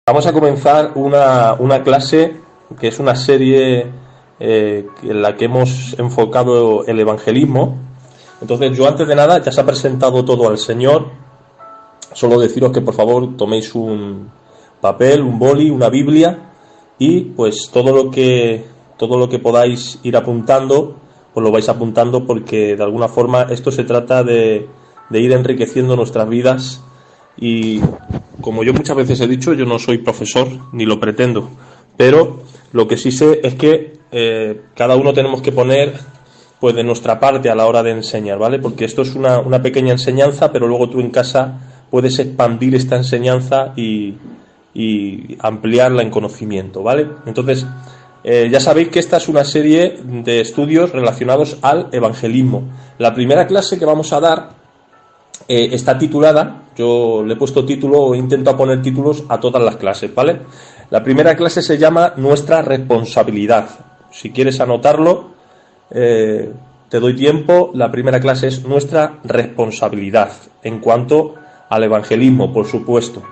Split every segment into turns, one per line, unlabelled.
Vamos a comenzar una clase que es una serie en la que hemos enfocado el evangelismo. Entonces, yo antes de nada, ya se ha presentado todo al Señor. Solo deciros que por favor toméis un papel, un boli, una Biblia y pues todo lo que podáis ir apuntando, pues lo vais apuntando, porque de alguna forma esto se trata de ir enriqueciendo nuestras vidas. Y como yo muchas veces he dicho, yo no soy profesor ni lo pretendo, pero lo que sí sé es que cada uno tenemos que poner pues de nuestra parte a la hora de enseñar, ¿vale? Porque esto es una pequeña enseñanza, pero luego tú en casa puedes expandir esta enseñanza y ampliarla en conocimiento, ¿vale? Entonces, ya sabéis que esta es una serie de estudios relacionados al evangelismo. La primera clase que vamos a dar está titulada, yo le he puesto título o intento poner títulos a todas las clases, ¿vale? La primera clase se llama Nuestra responsabilidad. Si quieres anotarlo, te doy tiempo. La primera clase es Nuestra responsabilidad en cuanto al evangelismo, por supuesto.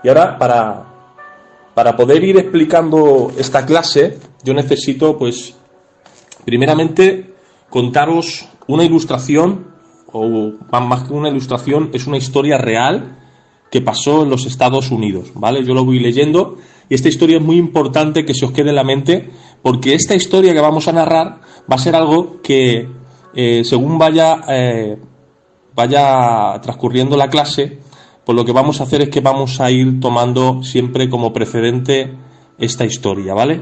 Y ahora, para poder ir explicando esta clase, yo necesito, pues, primeramente contaros una ilustración, o más que una ilustración, es una historia real que pasó en los Estados Unidos, ¿vale? Yo lo voy leyendo y esta historia es muy importante que se os quede en la mente, porque esta historia que vamos a narrar va a ser algo que según vaya transcurriendo la clase, pues lo que vamos a hacer es que vamos a ir tomando siempre como precedente esta historia, ¿vale?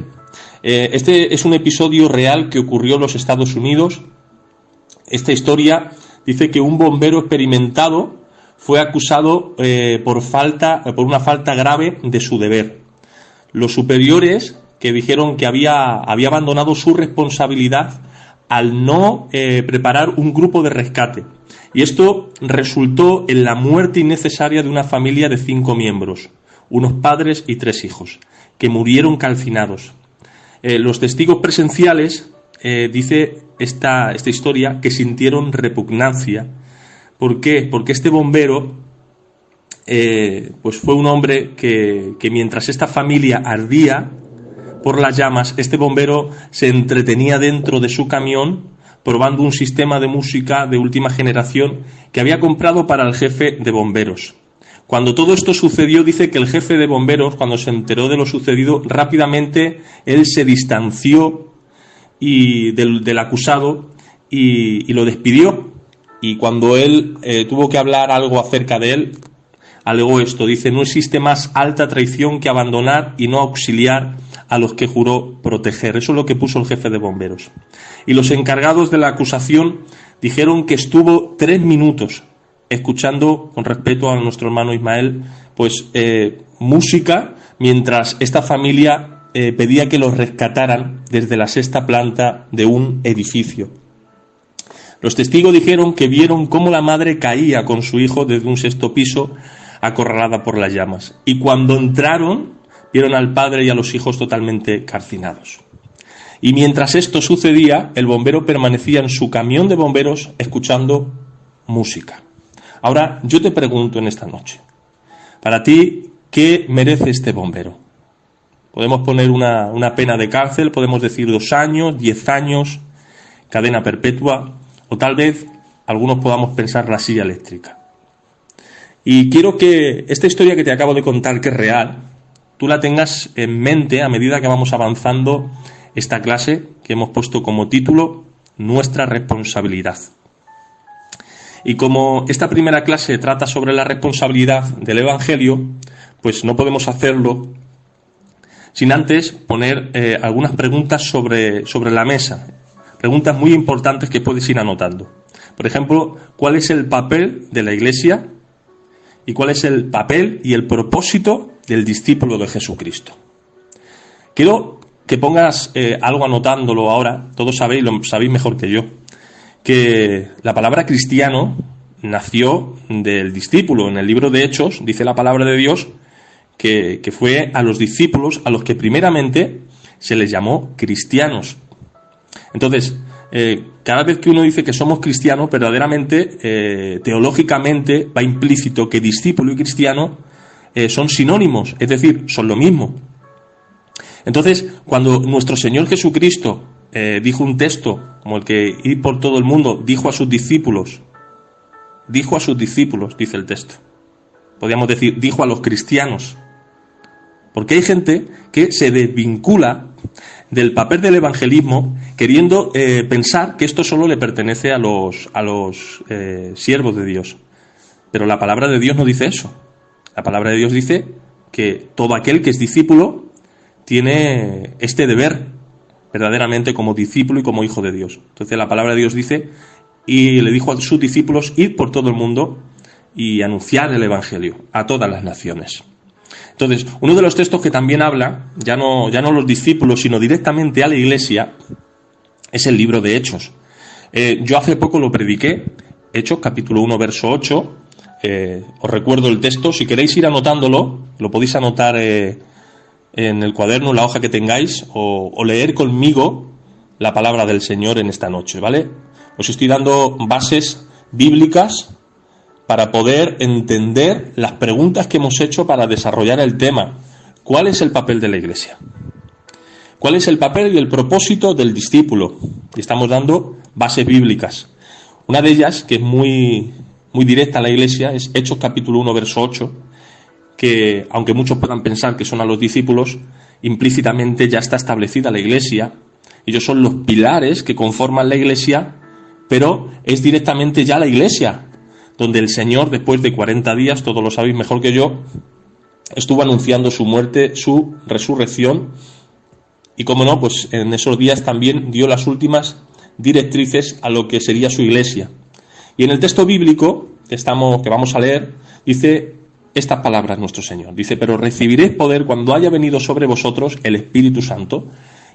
Este es un episodio real que ocurrió en los Estados Unidos. Esta historia dice que un bombero experimentado fue acusado por una falta grave de su deber. Los superiores, que dijeron que había abandonado su responsabilidad al no preparar un grupo de rescate. Y esto resultó en la muerte innecesaria de una familia de 5 miembros, unos padres y 3 hijos, que murieron calcinados. Los testigos presenciales, dice esta historia, que sintieron repugnancia. ¿Por qué? Porque este bombero pues fue un hombre que mientras esta familia ardía por las llamas, este bombero se entretenía dentro de su camión probando un sistema de música de última generación que había comprado para el jefe de bomberos. Cuando todo esto sucedió, dice que el jefe de bomberos, cuando se enteró de lo sucedido, rápidamente él se distanció del acusado y lo despidió. Y cuando él tuvo que hablar algo acerca de él, alegó esto, dice: no existe más alta traición que abandonar y no auxiliar a los que juró proteger. Eso es lo que puso el jefe de bomberos. Y los encargados de la acusación dijeron que estuvo 3 minutos escuchando, con respeto a nuestro hermano Ismael, pues música, mientras esta familia pedía que los rescataran desde la 6ª planta de un edificio. Los testigos dijeron que vieron cómo la madre caía con su hijo desde un 6º piso, acorralada por las llamas. Y cuando entraron, vieron al padre y a los hijos totalmente calcinados. Y mientras esto sucedía, el bombero permanecía en su camión de bomberos escuchando música. Ahora, yo te pregunto en esta noche, para ti, ¿qué merece este bombero? Podemos poner una pena de cárcel, podemos decir 2 años, 10 años, cadena perpetua, o tal vez algunos podamos pensar la silla eléctrica. Y quiero que esta historia que te acabo de contar, que es real, tú la tengas en mente a medida que vamos avanzando esta clase que hemos puesto como título Nuestra responsabilidad. Y como esta primera clase trata sobre la responsabilidad del Evangelio, pues no podemos hacerlo sin antes poner algunas preguntas sobre la mesa. Preguntas muy importantes que puedes ir anotando. Por ejemplo, ¿cuál es el papel de la Iglesia? ¿Y cuál es el papel y el propósito del discípulo de Jesucristo? Quiero que pongas algo anotándolo ahora. Todos sabéis, lo sabéis mejor que yo, que la palabra cristiano nació del discípulo. En el libro de Hechos dice la palabra de Dios que fue a los discípulos a los que primeramente se les llamó cristianos. Entonces, cada vez que uno dice que somos cristianos, verdaderamente, teológicamente, va implícito que discípulo y cristiano son sinónimos, es decir, son lo mismo. Entonces, cuando nuestro Señor Jesucristo dijo un texto como el que ir por todo el mundo, dijo a sus discípulos, dice el texto. Podríamos decir, dijo a los cristianos. Porque hay gente que se desvincula del papel del evangelismo queriendo pensar que esto solo le pertenece a los siervos de Dios. Pero la palabra de Dios no dice eso. La palabra de Dios dice que todo aquel que es discípulo tiene este deber verdaderamente como discípulo y como hijo de Dios. Entonces la palabra de Dios dice, y le dijo a sus discípulos, id por todo el mundo y anunciar el evangelio a todas las naciones. Entonces, uno de los textos que también habla, ya no los discípulos, sino directamente a la iglesia, es el libro de Hechos. Yo hace poco lo prediqué, Hechos, capítulo 1, verso 8. Os recuerdo el texto, si queréis ir anotándolo, lo podéis anotar en el cuaderno, la hoja que tengáis, o leer conmigo la palabra del Señor en esta noche, ¿vale? Os estoy dando bases bíblicas para poder entender las preguntas que hemos hecho para desarrollar el tema. ¿Cuál es el papel de la Iglesia? ¿Cuál es el papel y el propósito del discípulo? Y estamos dando bases bíblicas. Una de ellas, que es muy directa a la Iglesia, es Hechos capítulo 1, verso 8, que, aunque muchos puedan pensar que son a los discípulos, implícitamente ya está establecida la Iglesia. Ellos son los pilares que conforman la Iglesia, pero es directamente ya la Iglesia donde el Señor, después de 40 días, todos lo sabéis mejor que yo, estuvo anunciando su muerte, su resurrección, y como no, pues en esos días también dio las últimas directrices a lo que sería su iglesia. Y en el texto bíblico que vamos a leer, dice estas palabras nuestro Señor. Dice, pero recibiréis poder cuando haya venido sobre vosotros el Espíritu Santo,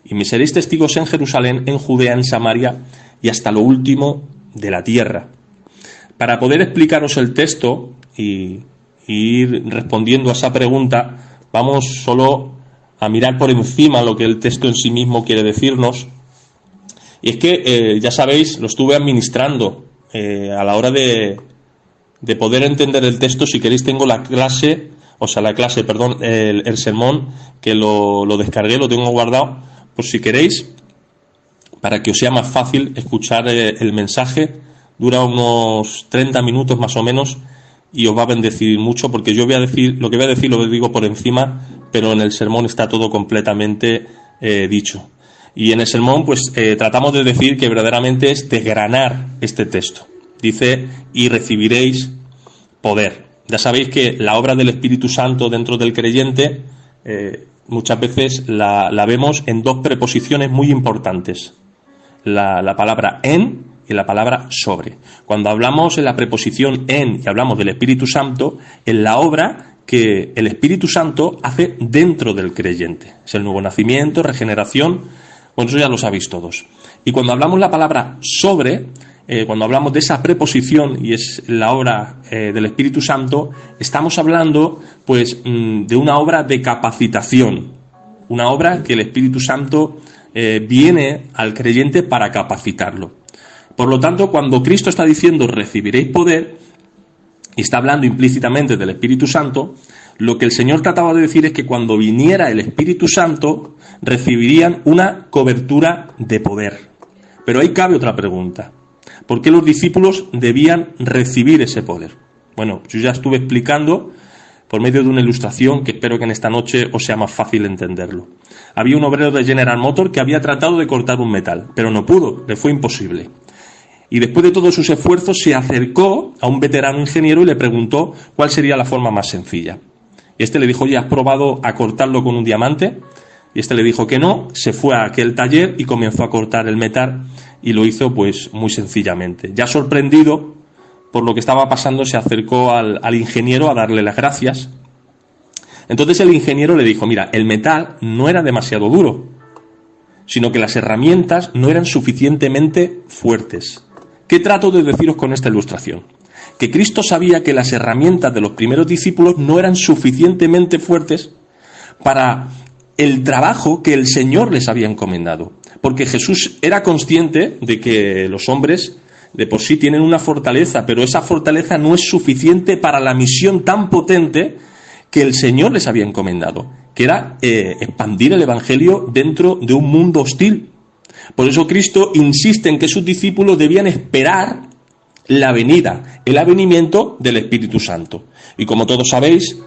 y me seréis testigos en Jerusalén, en Judea, en Samaria, y hasta lo último de la tierra. Para poder explicaros el texto y ir respondiendo a esa pregunta, vamos solo a mirar por encima lo que el texto en sí mismo quiere decirnos. Y es que, ya sabéis, lo estuve administrando a la hora de poder entender el texto. Si queréis, tengo el sermón, que lo descargué, lo tengo guardado, por si queréis, para que os sea más fácil escuchar el mensaje. Dura unos 30 minutos más o menos y os va a bendecir mucho, porque lo que voy a decir lo digo por encima, pero en el sermón está todo completamente dicho. Y en el sermón pues tratamos de decir que verdaderamente es desgranar este texto. Dice, y recibiréis poder. Ya sabéis que la obra del Espíritu Santo dentro del creyente muchas veces la vemos en dos preposiciones muy importantes. La palabra en y la palabra sobre. Cuando hablamos en la preposición en y hablamos del Espíritu Santo, en la obra que el Espíritu Santo hace dentro del creyente. Es el nuevo nacimiento, regeneración, bueno, eso ya lo sabéis todos. Y cuando hablamos la palabra sobre, cuando hablamos de esa preposición y es la obra del Espíritu Santo, estamos hablando pues de una obra de capacitación, una obra que el Espíritu Santo viene al creyente para capacitarlo. Por lo tanto, cuando Cristo está diciendo recibiréis poder, y está hablando implícitamente del Espíritu Santo, lo que el Señor trataba de decir es que cuando viniera el Espíritu Santo, recibirían una cobertura de poder. Pero ahí cabe otra pregunta. ¿Por qué los discípulos debían recibir ese poder? Bueno, yo ya estuve explicando por medio de una ilustración que espero que en esta noche os sea más fácil entenderlo. Había un obrero de General Motors que había tratado de cortar un metal, pero no pudo, le fue imposible. Y después de todos sus esfuerzos se acercó a un veterano ingeniero y le preguntó cuál sería la forma más sencilla. Y este le dijo, oye, ¿has probado a cortarlo con un diamante? Y este le dijo que no, se fue a aquel taller y comenzó a cortar el metal y lo hizo pues muy sencillamente. Ya sorprendido por lo que estaba pasando, se acercó al ingeniero a darle las gracias. Entonces el ingeniero le dijo, mira, el metal no era demasiado duro, sino que las herramientas no eran suficientemente fuertes. ¿Qué trato de deciros con esta ilustración? Que Cristo sabía que las herramientas de los primeros discípulos no eran suficientemente fuertes para el trabajo que el Señor les había encomendado. Porque Jesús era consciente de que los hombres de por sí tienen una fortaleza, pero esa fortaleza no es suficiente para la misión tan potente que el Señor les había encomendado, que era expandir el Evangelio dentro de un mundo hostil. Por eso Cristo insiste en que sus discípulos debían esperar la venida, el avenimiento del Espíritu Santo. Y como todos sabéis,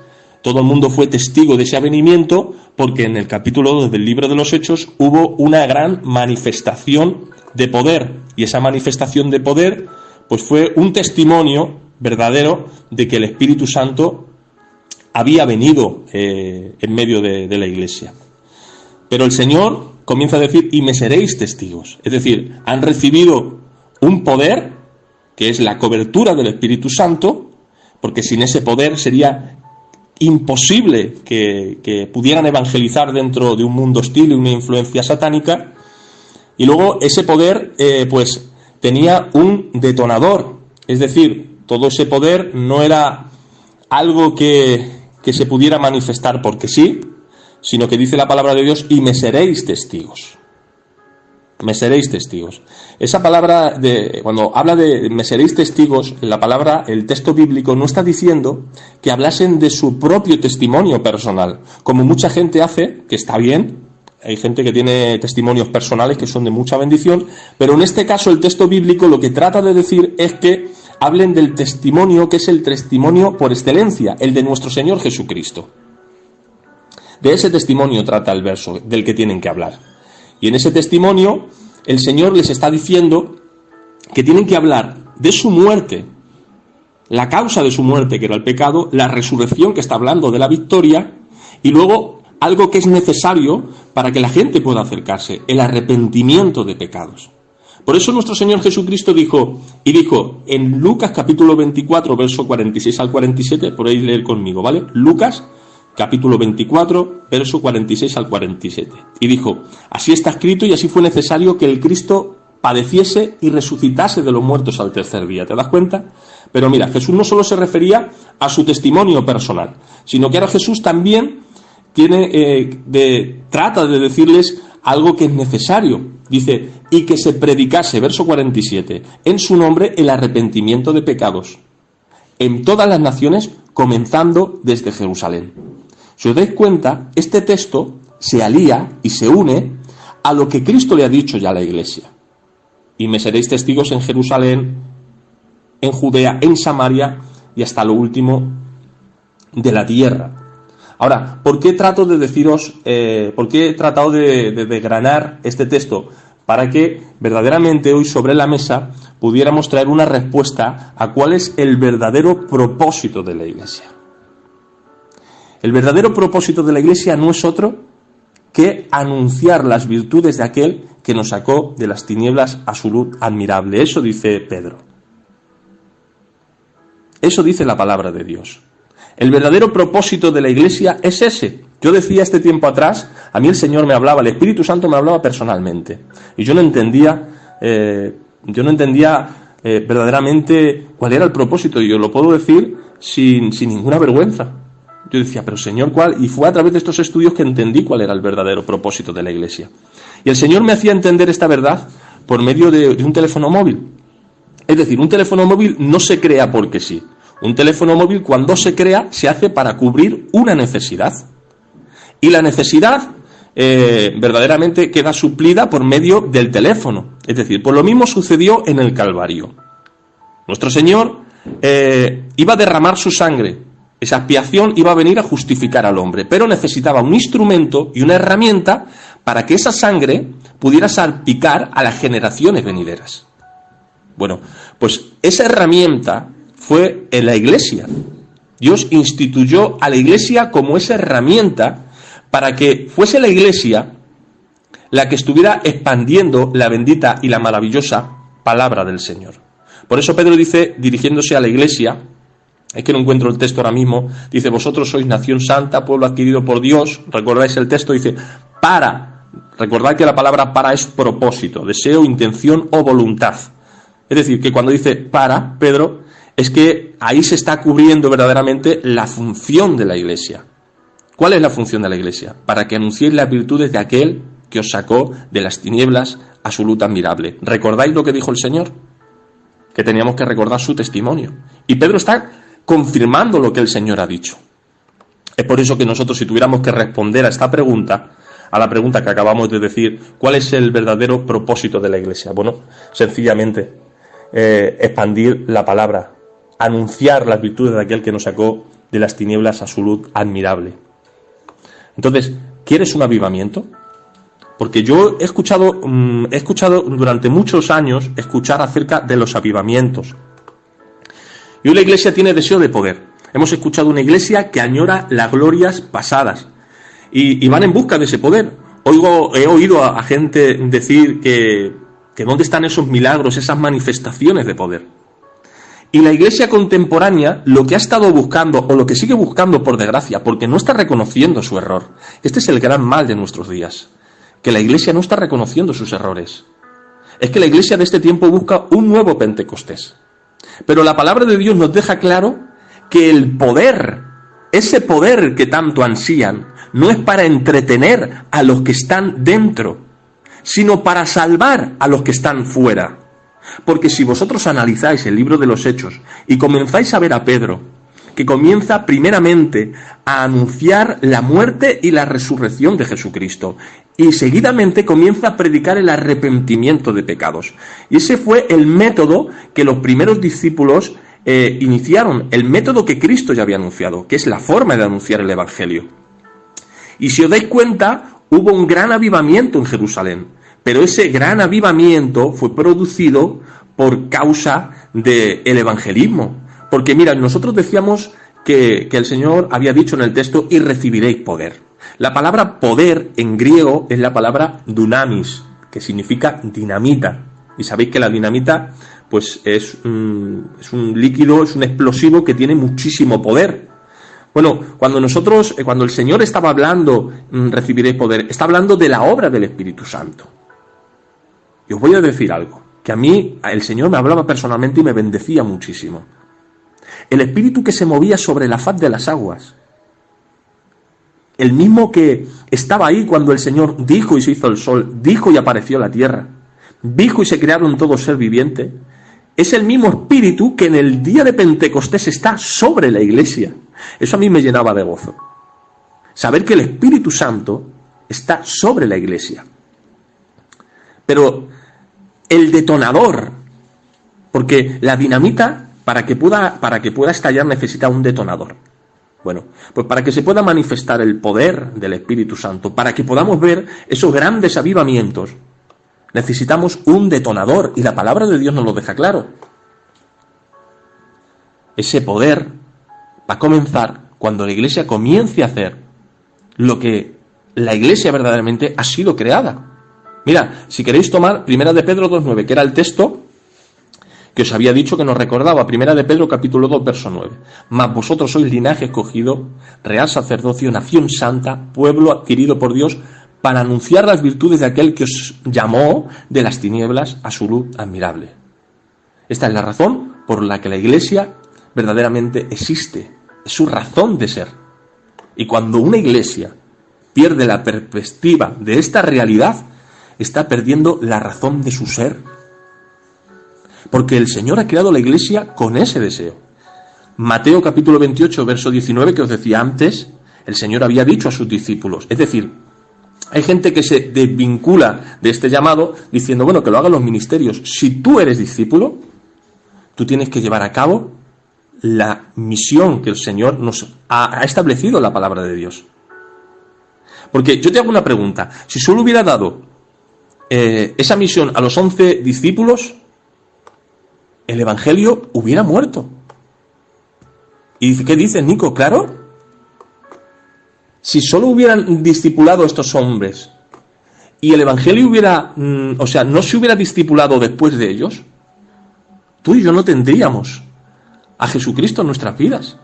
todo el mundo fue testigo de ese avenimiento, porque en el capítulo 2 del libro de los Hechos hubo una gran manifestación de poder, y esa manifestación de poder pues fue un testimonio verdadero de que el Espíritu Santo había venido en medio de la iglesia. Pero el Señor comienza a decir, y me seréis testigos. Es decir, han recibido un poder, que es la cobertura del Espíritu Santo, porque sin ese poder sería imposible que pudieran evangelizar dentro de un mundo hostil y una influencia satánica. Y luego ese poder pues tenía un detonador, es decir, todo ese poder no era algo que se pudiera manifestar porque sí, sino que dice la palabra de Dios, y me seréis testigos. Me seréis testigos. Esa palabra, cuando habla de me seréis testigos, la palabra, el texto bíblico no está diciendo que hablasen de su propio testimonio personal, como mucha gente hace, que está bien. Hay gente que tiene testimonios personales que son de mucha bendición, pero en este caso el texto bíblico lo que trata de decir es que hablen del testimonio que es el testimonio por excelencia, el de nuestro Señor Jesucristo. De ese testimonio trata el verso del que tienen que hablar. Y en ese testimonio el Señor les está diciendo que tienen que hablar de su muerte, la causa de su muerte, que era el pecado, la resurrección, que está hablando de la victoria, y luego algo que es necesario para que la gente pueda acercarse, el arrepentimiento de pecados. Por eso nuestro Señor Jesucristo dijo en Lucas capítulo 24, verso 46 al 47, podéis leer conmigo, ¿vale? Lucas capítulo 24, verso 46 al 47. Y dijo, así está escrito y así fue necesario que el Cristo padeciese y resucitase de los muertos al tercer día. ¿Te das cuenta? Pero mira, Jesús no solo se refería a su testimonio personal, sino que ahora Jesús también trata de decirles algo que es necesario. Dice, y que se predicase, verso 47, en su nombre el arrepentimiento de pecados, en todas las naciones, comenzando desde Jerusalén. Si os dais cuenta, este texto se alía y se une a lo que Cristo le ha dicho ya a la iglesia. Y me seréis testigos en Jerusalén, en Judea, en Samaria y hasta lo último de la tierra. Ahora, ¿por qué trato de deciros, por qué he tratado de desgranar este texto? Para que verdaderamente hoy sobre la mesa pudiéramos traer una respuesta a cuál es el verdadero propósito de la Iglesia. El verdadero propósito de la Iglesia no es otro que anunciar las virtudes de aquel que nos sacó de las tinieblas a su luz admirable. Eso dice Pedro. Eso dice la palabra de Dios. El verdadero propósito de la Iglesia es ese. Yo decía este tiempo atrás, a mí el Señor me hablaba, el Espíritu Santo me hablaba personalmente. Y yo no entendía verdaderamente cuál era el propósito. Y yo lo puedo decir sin ninguna vergüenza. Yo decía, pero Señor, ¿cuál? Y fue a través de estos estudios que entendí cuál era el verdadero propósito de la Iglesia. Y el Señor me hacía entender esta verdad por medio de un teléfono móvil. Es decir, un teléfono móvil no se crea porque sí. Un teléfono móvil, cuando se crea, se hace para cubrir una necesidad. Y la necesidad verdaderamente queda suplida por medio del teléfono. Es decir, pues lo mismo sucedió en el Calvario. Nuestro Señor iba a derramar su sangre. Esa expiación iba a venir a justificar al hombre, pero necesitaba un instrumento y una herramienta para que esa sangre pudiera salpicar a las generaciones venideras. Bueno, pues esa herramienta fue en la Iglesia. Dios instituyó a la Iglesia como esa herramienta para que fuese la Iglesia la que estuviera expandiendo la bendita y la maravillosa palabra del Señor. Por eso Pedro dice, dirigiéndose a la Iglesia, es que no encuentro el texto ahora mismo, dice, vosotros sois nación santa, pueblo adquirido por Dios, recordáis el texto, dice, recordad que la palabra para es propósito, deseo, intención o voluntad. Es decir, que cuando dice para, Pedro, es que ahí se está cubriendo verdaderamente la función de la Iglesia. ¿Cuál es la función de la Iglesia? Para que anunciéis las virtudes de aquel que os sacó de las tinieblas a su luz admirable. ¿Recordáis lo que dijo el Señor? Que teníamos que recordar su testimonio. Y Pedro está confirmando lo que el Señor ha dicho. Es por eso que nosotros, si tuviéramos que responder a esta pregunta, a la pregunta que acabamos de decir, ¿cuál es el verdadero propósito de la Iglesia? Bueno, sencillamente, expandir la palabra, anunciar las virtudes de aquel que nos sacó de las tinieblas a su luz admirable. Entonces, ¿quieres un avivamiento? Porque yo he escuchado durante muchos años escuchar acerca de los avivamientos. Y hoy la Iglesia tiene deseo de poder. Hemos escuchado una Iglesia que añora las glorias pasadas y van en busca de ese poder. He oído a gente decir que dónde están esos milagros, esas manifestaciones de poder. Y la Iglesia contemporánea lo que ha estado buscando, o lo que sigue buscando por desgracia, porque no está reconociendo su error. Este es el gran mal de nuestros días, que la Iglesia no está reconociendo sus errores. Es que la Iglesia de este tiempo busca un nuevo Pentecostés. Pero la palabra de Dios nos deja claro que el poder, ese poder que tanto ansían, no es para entretener a los que están dentro, sino para salvar a los que están fuera. Porque si vosotros analizáis el libro de los Hechos y comenzáis a ver a Pedro, que comienza primeramente a anunciar la muerte y la resurrección de Jesucristo, y seguidamente comienza a predicar el arrepentimiento de pecados. Y ese fue el método que los primeros discípulos iniciaron, el método que Cristo ya había anunciado, que es la forma de anunciar el Evangelio. Y si os dais cuenta, hubo un gran avivamiento en Jerusalén, pero ese gran avivamiento fue producido por causa del evangelismo. Porque mira, nosotros decíamos que el Señor había dicho en el texto, y recibiréis poder. La palabra poder en griego es la palabra dunamis, que significa dinamita. Y sabéis que la dinamita pues es un líquido, es un explosivo que tiene muchísimo poder. Bueno, cuando el Señor estaba hablando, recibiréis poder, está hablando de la obra del Espíritu Santo. Y os voy a decir algo, que a mí el Señor me hablaba personalmente y me bendecía muchísimo. El Espíritu que se movía sobre la faz de las aguas, el mismo que estaba ahí cuando el Señor dijo y se hizo el sol, dijo y apareció la tierra, dijo y se crearon todo ser viviente, es el mismo Espíritu que en el día de Pentecostés está sobre la Iglesia. Eso a mí me llenaba de gozo. Saber que el Espíritu Santo está sobre la Iglesia. Pero el detonador, porque la dinamita, para que pueda estallar, necesita un detonador. Bueno, pues para que se pueda manifestar el poder del Espíritu Santo, para que podamos ver esos grandes avivamientos, necesitamos un detonador, y la palabra de Dios nos lo deja claro. Ese poder va a comenzar cuando la Iglesia comience a hacer lo que la Iglesia verdaderamente ha sido creada. Mira, si queréis tomar 1 de Pedro 2.9, que era el texto que os había dicho que nos recordaba, 1 de Pedro capítulo 2, verso 9. Mas vosotros sois linaje escogido, real sacerdocio, nación santa, pueblo adquirido por Dios, para anunciar las virtudes de aquel que os llamó de las tinieblas a su luz admirable. Esta es la razón por la que la Iglesia verdaderamente existe. Es su razón de ser. Y cuando una Iglesia pierde la perspectiva de esta realidad, está perdiendo la razón de su ser. Porque el Señor ha creado la Iglesia con ese deseo. Mateo capítulo 28, verso 19, que os decía antes, el Señor había dicho a sus discípulos. Es decir, hay gente que se desvincula de este llamado diciendo, bueno, que lo hagan los ministerios. Si tú eres discípulo, tú tienes que llevar a cabo la misión que el Señor nos ha establecido en la palabra de Dios. Porque yo te hago una pregunta. Si solo hubiera dado esa misión a los 11 discípulos, el Evangelio hubiera muerto. ¿Y qué dices, Nico? Claro. Si solo hubieran discipulado a estos hombres y el Evangelio no se hubiera discipulado después de ellos, tú y yo no tendríamos a Jesucristo en nuestras vidas.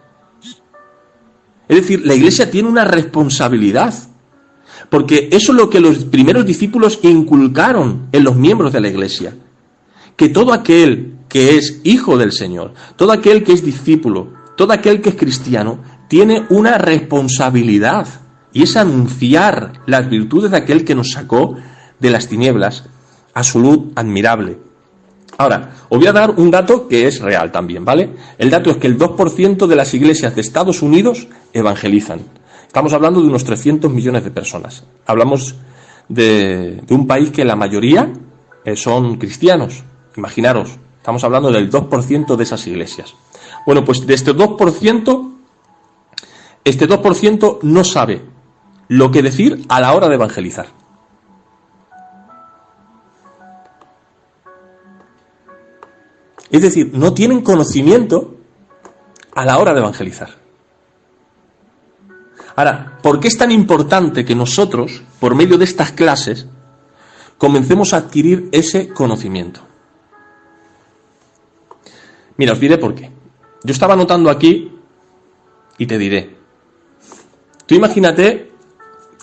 Es decir, la Iglesia tiene una responsabilidad, porque eso es lo que los primeros discípulos inculcaron en los miembros de la Iglesia, que todo aquel que es hijo del Señor, todo aquel que es discípulo, todo aquel que es cristiano, tiene una responsabilidad, y es anunciar las virtudes de aquel que nos sacó de las tinieblas a su luz admirable. Ahora, os voy a dar un dato que es real también, ¿vale? El dato es que el 2% de las iglesias de Estados Unidos evangelizan. Estamos hablando de unos 300 millones de personas. Hablamos de un país que la mayoría son cristianos. Imaginaros, estamos hablando del 2% de esas iglesias. Bueno, pues de este 2% no sabe lo que decir a la hora de evangelizar. Es decir, no tienen conocimiento a la hora de evangelizar. Ahora, ¿por qué es tan importante que nosotros, por medio de estas clases, comencemos a adquirir ese conocimiento? Mira, os diré por qué. Yo estaba anotando aquí y te diré. Tú imagínate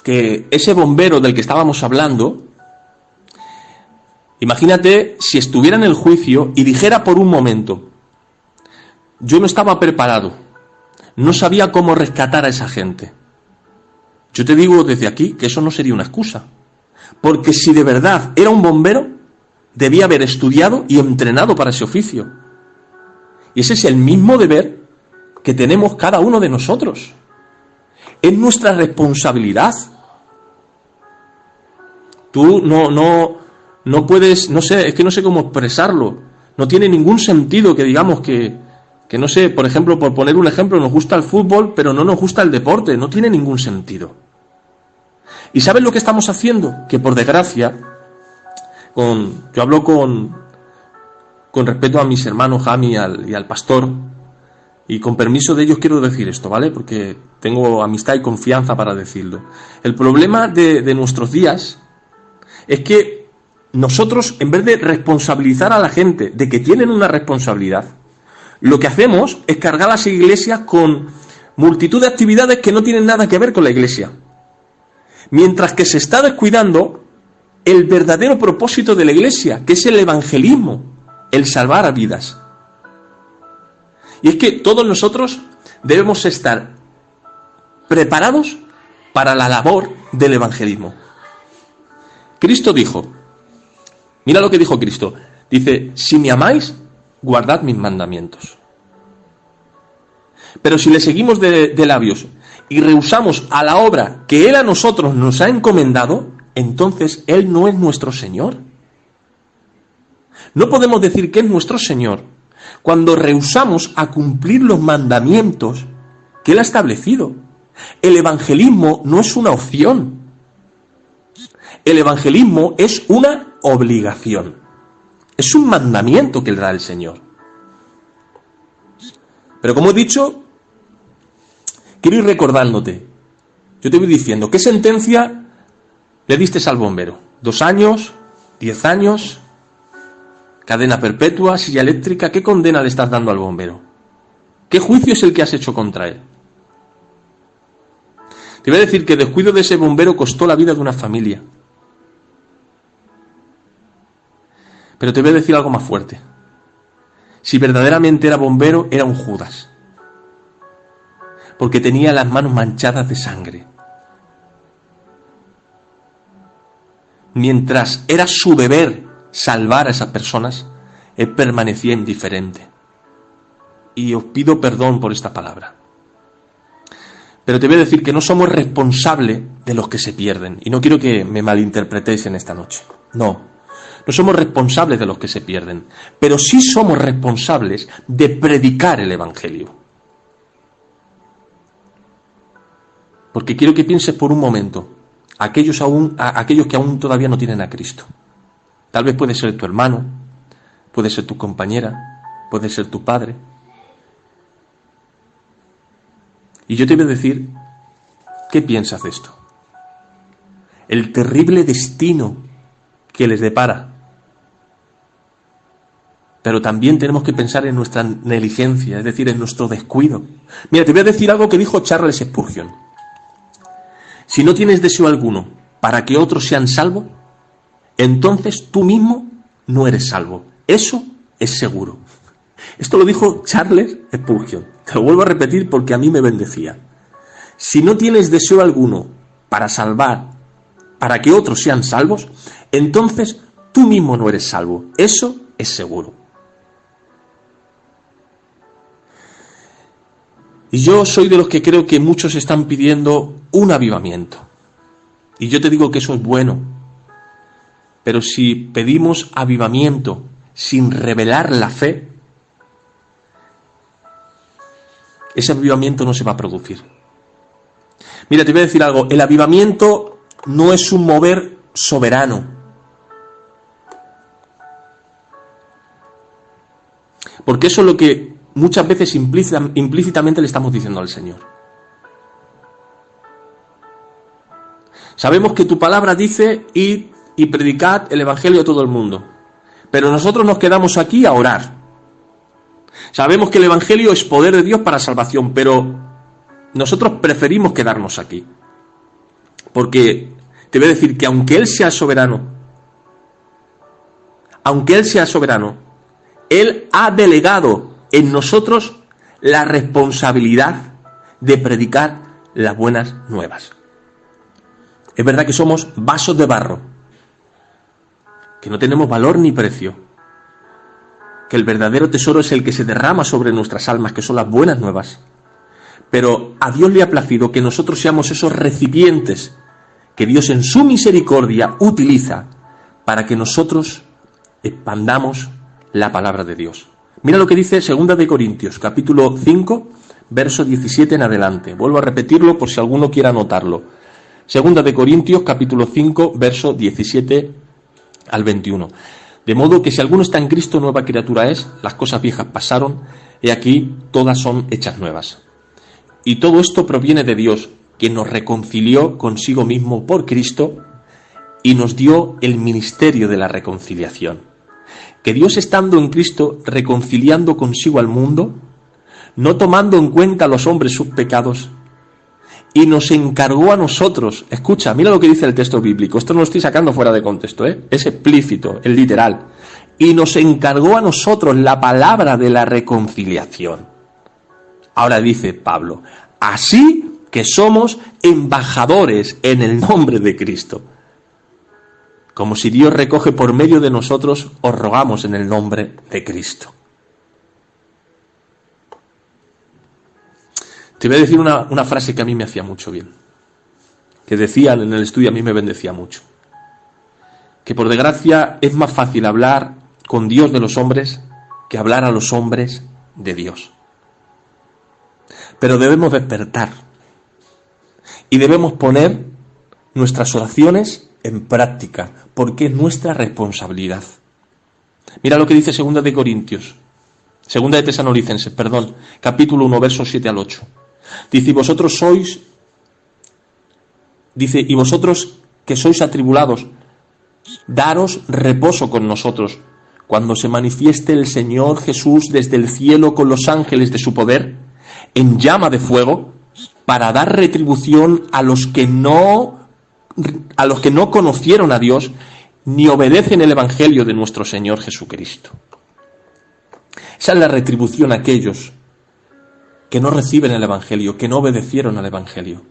que ese bombero del que estábamos hablando, imagínate si estuviera en el juicio y dijera por un momento, yo no estaba preparado, no sabía cómo rescatar a esa gente. Yo te digo desde aquí que eso no sería una excusa. Porque si de verdad era un bombero, debía haber estudiado y entrenado para ese oficio. Y ese es el mismo deber que tenemos cada uno de nosotros. Es nuestra responsabilidad. Tú no puedes, no sé, es que no sé cómo expresarlo. No tiene ningún sentido que digamos que no sé, por ejemplo, por poner un ejemplo, nos gusta el fútbol, pero no nos gusta el deporte. No tiene ningún sentido. ¿Y sabes lo que estamos haciendo? Que por desgracia, yo hablo con respeto a mis hermanos Jami y al pastor, y con permiso de ellos quiero decir esto, ¿vale? Porque tengo amistad y confianza para decirlo. El problema de nuestros días es que nosotros, en vez de responsabilizar a la gente de que tienen una responsabilidad, lo que hacemos es cargar a las iglesias con multitud de actividades que no tienen nada que ver con la iglesia. Mientras que se está descuidando el verdadero propósito de la iglesia, que es el evangelismo, el salvar a vidas. Y es que todos nosotros debemos estar preparados para la labor del evangelismo. Cristo dijo, mira lo que dijo Cristo, dice, si me amáis, guardad mis mandamientos. Pero si le seguimos de labios y rehusamos a la obra que Él a nosotros nos ha encomendado, entonces Él no es nuestro Señor. No podemos decir que es nuestro Señor cuando rehusamos a cumplir los mandamientos que Él ha establecido. El evangelismo no es una opción. El evangelismo es una obligación. Es un mandamiento que le da el Señor. Pero como he dicho, quiero ir recordándote. Yo te voy diciendo, ¿qué sentencia le diste al bombero? 2 años, 10 años, cadena perpetua, silla eléctrica. ¿Qué condena le estás dando al bombero? ¿Qué juicio es el que has hecho contra él? Te voy a decir que el descuido de ese bombero costó la vida de una familia. Pero te voy a decir algo más fuerte. Si verdaderamente era bombero, era un Judas. Porque tenía las manos manchadas de sangre. Mientras era su deber salvar a esas personas, él permanecía indiferente. Y os pido perdón por esta palabra. Pero te voy a decir que no somos responsables de los que se pierden. Y no quiero que me malinterpretéis en esta noche. No somos responsables de los que se pierden. Pero sí somos responsables de predicar el Evangelio. Porque quiero que pienses por un momento aquellos que aún todavía no tienen a Cristo. Tal vez puede ser tu hermano, puede ser tu compañera, puede ser tu padre. Y yo te voy a decir, ¿qué piensas de esto? El terrible destino que les depara. Pero también tenemos que pensar en nuestra negligencia, es decir, en nuestro descuido. Mira, te voy a decir algo que dijo Charles Spurgeon. Si no tienes deseo alguno para que otros sean salvos, entonces tú mismo no eres salvo. Eso es seguro. Esto lo dijo Charles Spurgeon. Te lo vuelvo a repetir porque a mí me bendecía. Si no tienes deseo alguno para salvar, para que otros sean salvos, entonces tú mismo no eres salvo. Eso es seguro. Y yo soy de los que creo que muchos están pidiendo un avivamiento. Y yo te digo que eso es bueno. Pero si pedimos avivamiento sin revelar la fe, ese avivamiento no se va a producir. Mira, te voy a decir algo. El avivamiento no es un mover soberano. Porque eso es lo que muchas veces implícitamente le estamos diciendo al Señor. Sabemos que tu palabra dice id y predicad el Evangelio a todo el mundo. Pero nosotros nos quedamos aquí a orar. Sabemos que el Evangelio es poder de Dios para salvación, pero nosotros preferimos quedarnos aquí. Porque te voy a decir que aunque Él sea soberano, Él ha delegado en nosotros la responsabilidad de predicar las buenas nuevas. Es verdad que somos vasos de barro, que no tenemos valor ni precio, que el verdadero tesoro es el que se derrama sobre nuestras almas, que son las buenas nuevas. Pero a Dios le ha placido que nosotros seamos esos recipientes que Dios en su misericordia utiliza para que nosotros expandamos la palabra de Dios. Mira lo que dice 2 de Corintios, capítulo 5, verso 17 en adelante. Vuelvo a repetirlo por si alguno quiera anotarlo. 2 de Corintios, capítulo 5, verso 17 al 21. De modo que si alguno está en Cristo, nueva criatura es, las cosas viejas pasaron, y aquí todas son hechas nuevas. Y todo esto proviene de Dios, quien nos reconcilió consigo mismo por Cristo y nos dio el ministerio de la reconciliación. Que Dios, estando en Cristo, reconciliando consigo al mundo, no tomando en cuenta a los hombres sus pecados, y nos encargó a nosotros. Escucha, mira lo que dice el texto bíblico. Esto no lo estoy sacando fuera de contexto, es explícito, es literal. Y nos encargó a nosotros la palabra de la reconciliación. Ahora dice Pablo, así que somos embajadores en el nombre de Cristo. Como si Dios recoge por medio de nosotros, os rogamos en el nombre de Cristo. Te voy a decir una frase que a mí me hacía mucho bien, que decían en el estudio, a mí me bendecía mucho. Que por desgracia es más fácil hablar con Dios de los hombres que hablar a los hombres de Dios. Pero debemos despertar y debemos poner nuestras oraciones en práctica, porque es nuestra responsabilidad. Mira lo que dice 2 de Corintios, 2 de Tesalonicenses, capítulo 1, versos 7 al 8. Dice, y vosotros que sois atribulados, daros reposo con nosotros, cuando se manifieste el Señor Jesús desde el cielo con los ángeles de su poder, en llama de fuego, para dar retribución a los que no conocieron a Dios, ni obedecen el Evangelio de nuestro Señor Jesucristo. Esa es la retribución a aquellos que no reciben el Evangelio, que no obedecieron al Evangelio.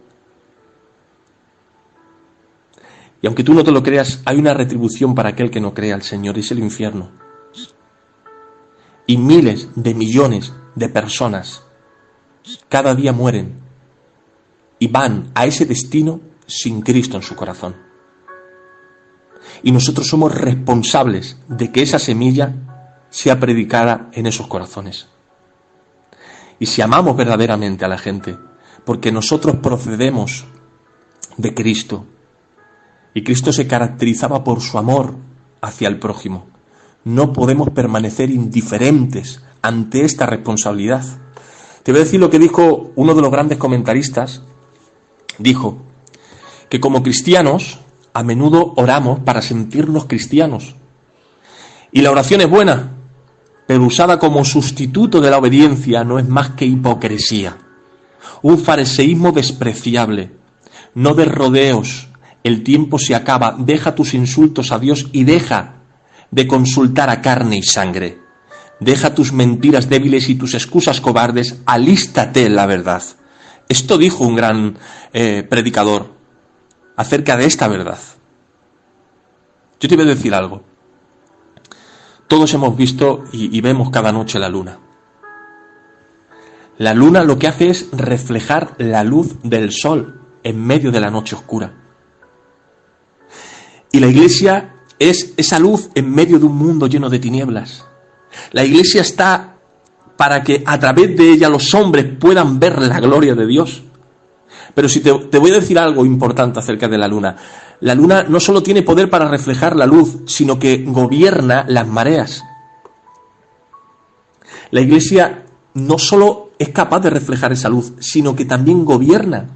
Y aunque tú no te lo creas, hay una retribución para aquel que no cree al Señor, y es el infierno. Y miles de millones de personas cada día mueren y van a ese destino sin Cristo en su corazón. Y nosotros somos responsables de que esa semilla sea predicada en esos corazones. Y si amamos verdaderamente a la gente, porque nosotros procedemos de Cristo, y Cristo se caracterizaba por su amor hacia el prójimo, no podemos permanecer indiferentes ante esta responsabilidad. Te voy a decir lo que dijo uno de los grandes comentaristas. Dijo que como cristianos a menudo oramos para sentirnos cristianos. Y la oración es buena, pero usada como sustituto de la obediencia no es más que hipocresía. Un fariseísmo despreciable. No des rodeos, el tiempo se acaba, deja tus insultos a Dios y deja de consultar a carne y sangre. Deja tus mentiras débiles y tus excusas cobardes, alístate en la verdad. Esto dijo un gran predicador acerca de esta verdad. Yo te voy a decir algo. Todos hemos visto y vemos cada noche la luna. La luna lo que hace es reflejar la luz del sol en medio de la noche oscura. Y la Iglesia es esa luz en medio de un mundo lleno de tinieblas. La Iglesia está para que a través de ella los hombres puedan ver la gloria de Dios. Pero si te voy a decir algo importante acerca de la luna no solo tiene poder para reflejar la luz, sino que gobierna las mareas. La Iglesia no solo es capaz de reflejar esa luz, sino que también gobierna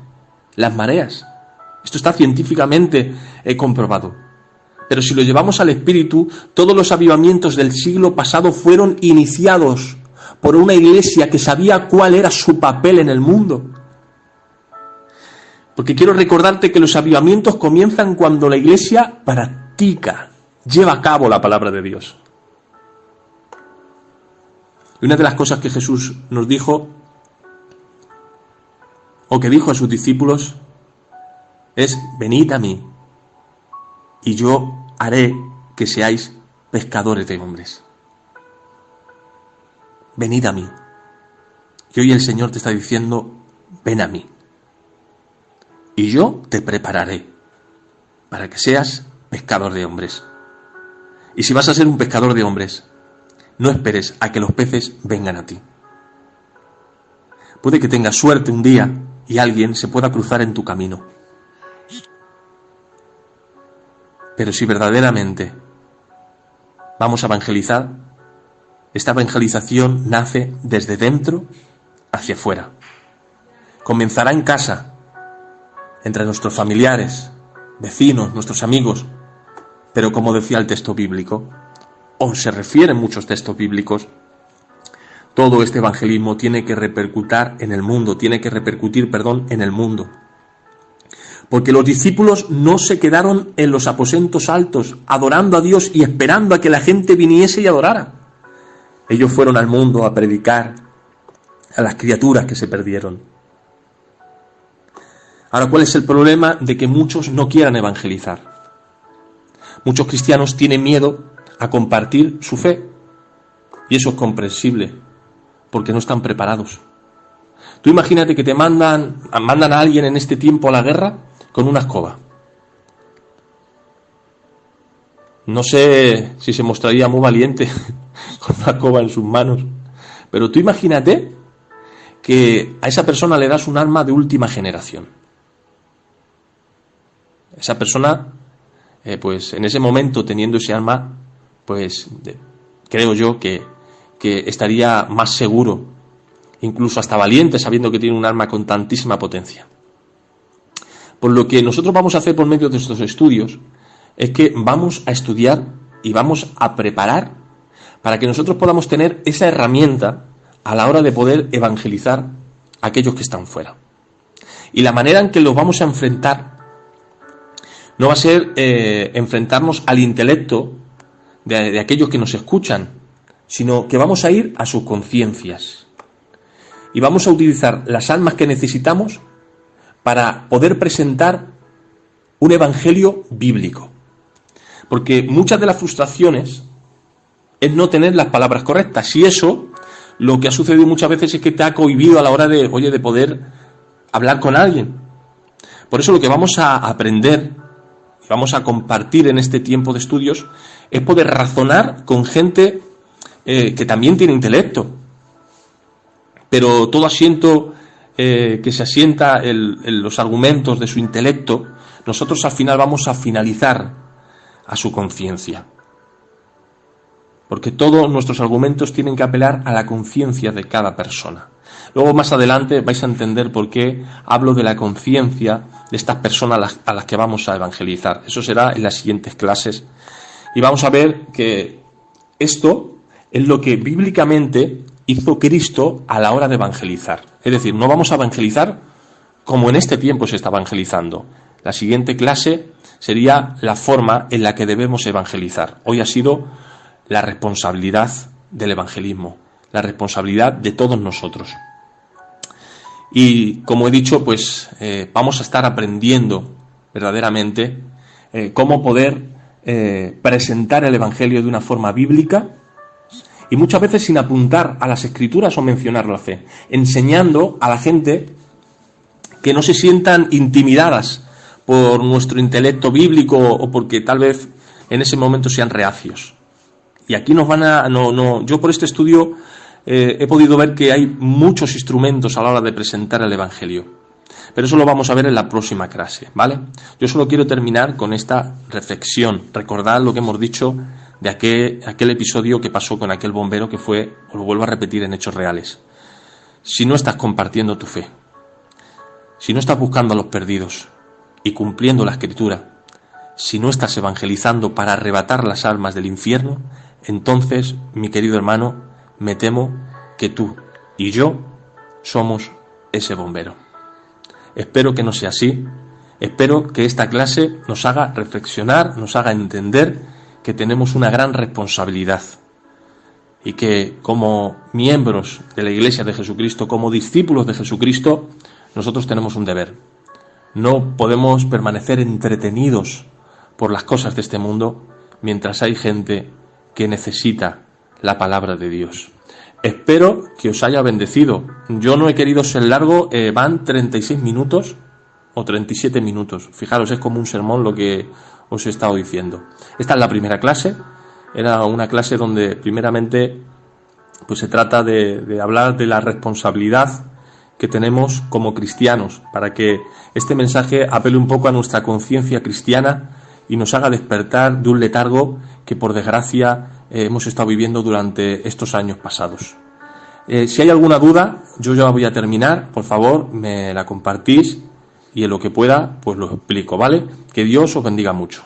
las mareas. Esto está científicamente comprobado. Pero si lo llevamos al espíritu, todos los avivamientos del siglo pasado fueron iniciados por una Iglesia que sabía cuál era su papel en el mundo. Porque quiero recordarte que los avivamientos comienzan cuando la Iglesia practica, lleva a cabo la palabra de Dios. Y una de las cosas que Jesús nos dijo, o que dijo a sus discípulos, es: venid a mí, y yo haré que seáis pescadores de hombres. Venid a mí. Y hoy el Señor te está diciendo: ven a mí, y yo te prepararé para que seas pescador de hombres. Y si vas a ser un pescador de hombres, no esperes a que los peces vengan a ti. Puede que tengas suerte un día y alguien se pueda cruzar en tu camino. Pero si verdaderamente vamos a evangelizar, esta evangelización nace desde dentro hacia afuera. Comenzará en casa, entre nuestros familiares, vecinos, nuestros amigos, pero como decía el texto bíblico, o se refieren muchos textos bíblicos, todo este evangelismo tiene que repercutir en el mundo, en el mundo. Porque los discípulos no se quedaron en los aposentos altos, adorando a Dios y esperando a que la gente viniese y adorara. Ellos fueron al mundo a predicar a las criaturas que se perdieron. Ahora, ¿cuál es el problema? De que muchos no quieran evangelizar. Muchos cristianos tienen miedo a compartir su fe, y eso es comprensible, porque no están preparados. Tú imagínate que te mandan a alguien en este tiempo a la guerra con una escoba. No sé si se mostraría muy valiente con una escoba en sus manos, pero tú imagínate que a esa persona le das un arma de última generación. Esa persona, pues en ese momento, teniendo ese arma, pues creo yo que estaría más seguro, incluso hasta valiente, sabiendo que tiene un arma con tantísima potencia. Por lo que nosotros vamos a hacer por medio de estos estudios es que vamos a estudiar y vamos a preparar para que nosotros podamos tener esa herramienta a la hora de poder evangelizar a aquellos que están fuera. Y la manera en que los vamos a enfrentar no va a ser enfrentarnos al intelecto de aquellos que nos escuchan, sino que vamos a ir a sus conciencias y vamos a utilizar las almas que necesitamos para poder presentar un evangelio bíblico. Porque muchas de las frustraciones es no tener las palabras correctas, y eso lo que ha sucedido muchas veces es que te ha cohibido a la hora de poder hablar con alguien. Por eso lo que vamos a aprender y vamos a compartir en este tiempo de estudios es poder razonar con gente que también tiene intelecto, pero todo asiento que se asienta en los argumentos de su intelecto, nosotros al final vamos a finalizar a su conciencia. Porque todos nuestros argumentos tienen que apelar a la conciencia de cada persona. Luego más adelante vais a entender por qué hablo de la conciencia de estas personas a las que vamos a evangelizar. Eso será en las siguientes clases. Y vamos a ver que esto es lo que bíblicamente hizo Cristo a la hora de evangelizar. Es decir, no vamos a evangelizar como en este tiempo se está evangelizando. La siguiente clase sería la forma en la que debemos evangelizar. Hoy ha sido la responsabilidad del evangelismo, la responsabilidad de todos nosotros. Y como he dicho, pues vamos a estar aprendiendo verdaderamente cómo poder presentar el evangelio de una forma bíblica y muchas veces sin apuntar a las Escrituras o mencionar la fe, enseñando a la gente que no se sientan intimidadas por nuestro intelecto bíblico o porque tal vez en ese momento sean reacios. Y aquí nos van a... yo por este estudio he podido ver que hay muchos instrumentos a la hora de presentar el Evangelio. Pero eso lo vamos a ver en la próxima clase, ¿vale? Yo solo quiero terminar con esta reflexión. Recordad lo que hemos dicho de aquel episodio que pasó con aquel bombero que fue, os lo vuelvo a repetir, en hechos reales. Si no estás compartiendo tu fe, si no estás buscando a los perdidos y cumpliendo la Escritura, si no estás evangelizando para arrebatar las almas del infierno, entonces, mi querido hermano, me temo que tú y yo somos ese bombero. Espero que no sea así. Espero que esta clase nos haga reflexionar, nos haga entender que tenemos una gran responsabilidad y que como miembros de la Iglesia de Jesucristo, como discípulos de Jesucristo, nosotros tenemos un deber. No podemos permanecer entretenidos por las cosas de este mundo mientras hay gente que necesita la palabra de Dios. Espero que os haya bendecido. Yo no he querido ser largo, van 36 minutos o 37 minutos. Fijaros, es como un sermón lo que os he estado diciendo. Esta es la primera clase. Era una clase donde primeramente pues se trata de hablar de la responsabilidad que tenemos como cristianos, para que este mensaje apele un poco a nuestra conciencia cristiana y nos haga despertar de un letargo que por desgracia hemos estado viviendo durante estos años pasados. Si hay alguna duda, yo ya voy a terminar, por favor me la compartís y en lo que pueda pues lo explico, ¿vale? Que Dios os bendiga mucho.